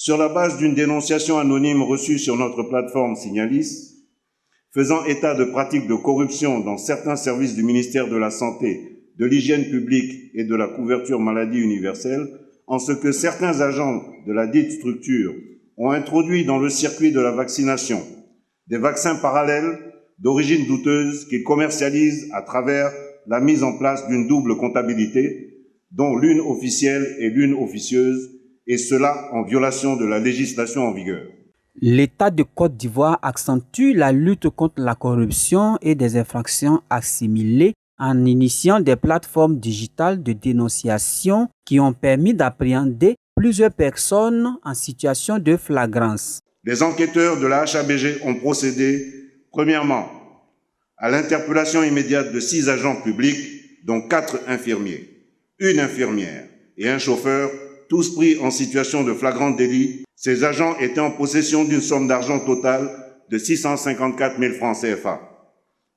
Sur la base d'une dénonciation anonyme reçue sur notre plateforme Signalis, faisant état de pratiques de corruption dans certains services du ministère de la Santé, de l'Hygiène publique et de la couverture maladie universelle, en ce que certains agents de la dite structure ont introduit dans le circuit de la vaccination des vaccins parallèles d'origine douteuse qu'ils commercialisent à travers la mise en place d'une double comptabilité, dont l'une officielle et l'une officieuse, et cela en violation de la législation en vigueur. L'État de Côte d'Ivoire accentue la lutte contre la corruption et des infractions assimilées en initiant des plateformes digitales de dénonciation qui ont permis d'appréhender plusieurs personnes en situation de flagrance. Les enquêteurs de la HABG ont procédé, premièrement, à l'interpellation immédiate de 6 agents publics, dont 4 infirmiers, une infirmière et un chauffeur, tous pris en situation de flagrant délit. Ces agents étaient en possession d'une somme d'argent totale de 654 000 francs CFA,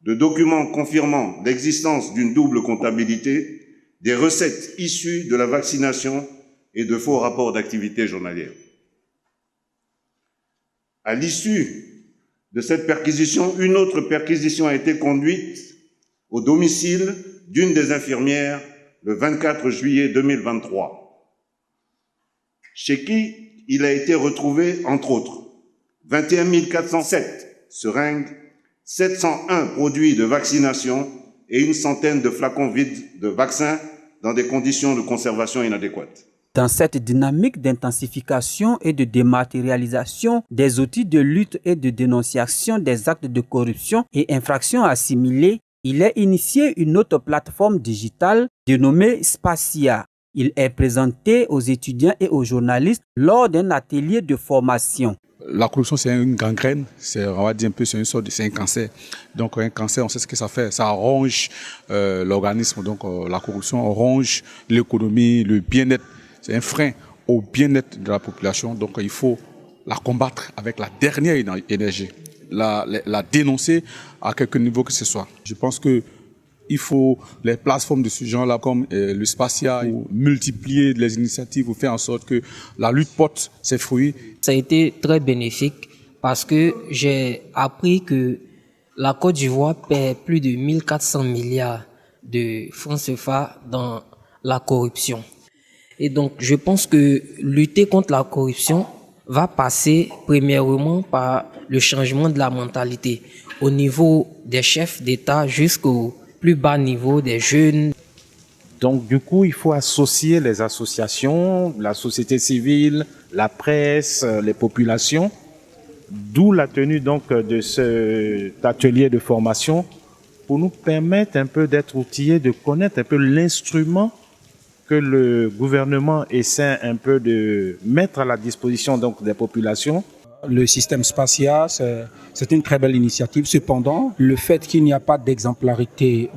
de documents confirmant l'existence d'une double comptabilité, des recettes issues de la vaccination et de faux rapports d'activité journalière. À l'issue de cette perquisition, une autre perquisition a été conduite au domicile d'une des infirmières le 24 juillet 2023, chez qui il a été retrouvé, entre autres, 21 407 seringues, 701 produits de vaccination et une centaine de flacons vides de vaccins dans des conditions de conservation inadéquates. Dans cette dynamique d'intensification et de dématérialisation des outils de lutte et de dénonciation des actes de corruption et infractions assimilées, il est initié une autre plateforme digitale dénommée Spacia. Il est présenté aux étudiants et aux journalistes lors d'un atelier de formation. La corruption, c'est une gangrène, on va dire un peu, c'est un cancer. Donc un cancer, on sait ce que ça fait, ça ronge l'organisme. Donc la corruption ronge l'économie, le bien-être. C'est un frein au bien-être de la population. Donc il faut la combattre avec la dernière énergie, la dénoncer à quelque niveau que ce soit. Je pense que il faut les plateformes de ce genre-là, comme le Spacia, multiplier les initiatives pour faire en sorte que la lutte porte ses fruits. Ça a été très bénéfique parce que j'ai appris que la Côte d'Ivoire perd plus de 1400 milliards de francs CFA dans la corruption. Et donc, je pense que lutter contre la corruption va passer premièrement par le changement de la mentalité au niveau des chefs d'État jusqu'au plus bas niveau des jeunes. Donc du coup, il faut associer les associations, la société civile, la presse, les populations, d'où la tenue donc de cet atelier de formation pour nous permettre un peu d'être outillés, de connaître un peu l'instrument que le gouvernement essaie un peu de mettre à la disposition donc des populations. Le système Spacia, c'est une très belle initiative. Cependant, le fait qu'il n'y a pas d'exemplarité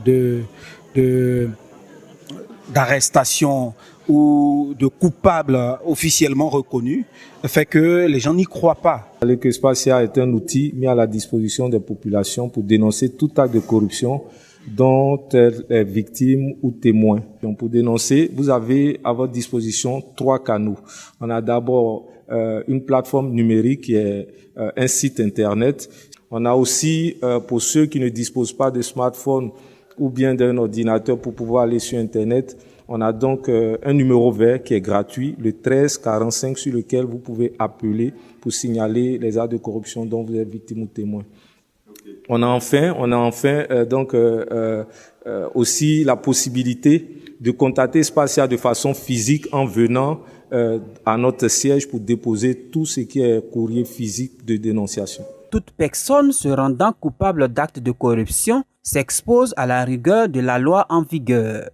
d'arrestation ou de coupables officiellement reconnus fait que les gens n'y croient pas. Que Spacia est un outil mis à la disposition des populations pour dénoncer tout acte de corruption dont elle est victime ou témoin. Donc pour dénoncer, vous avez à votre disposition 3 canaux. On a d'abord une plateforme numérique qui est un site internet. On a aussi, pour ceux qui ne disposent pas de smartphone ou bien d'un ordinateur pour pouvoir aller sur Internet, on a donc un numéro vert qui est gratuit, le 1345, sur lequel vous pouvez appeler pour signaler les actes de corruption dont vous êtes victime ou témoin. On a enfin aussi la possibilité de contacter Spacia de façon physique en venant à notre siège pour déposer tout ce qui est courrier physique de dénonciation. Toute personne se rendant coupable d'actes de corruption s'expose à la rigueur de la loi en vigueur.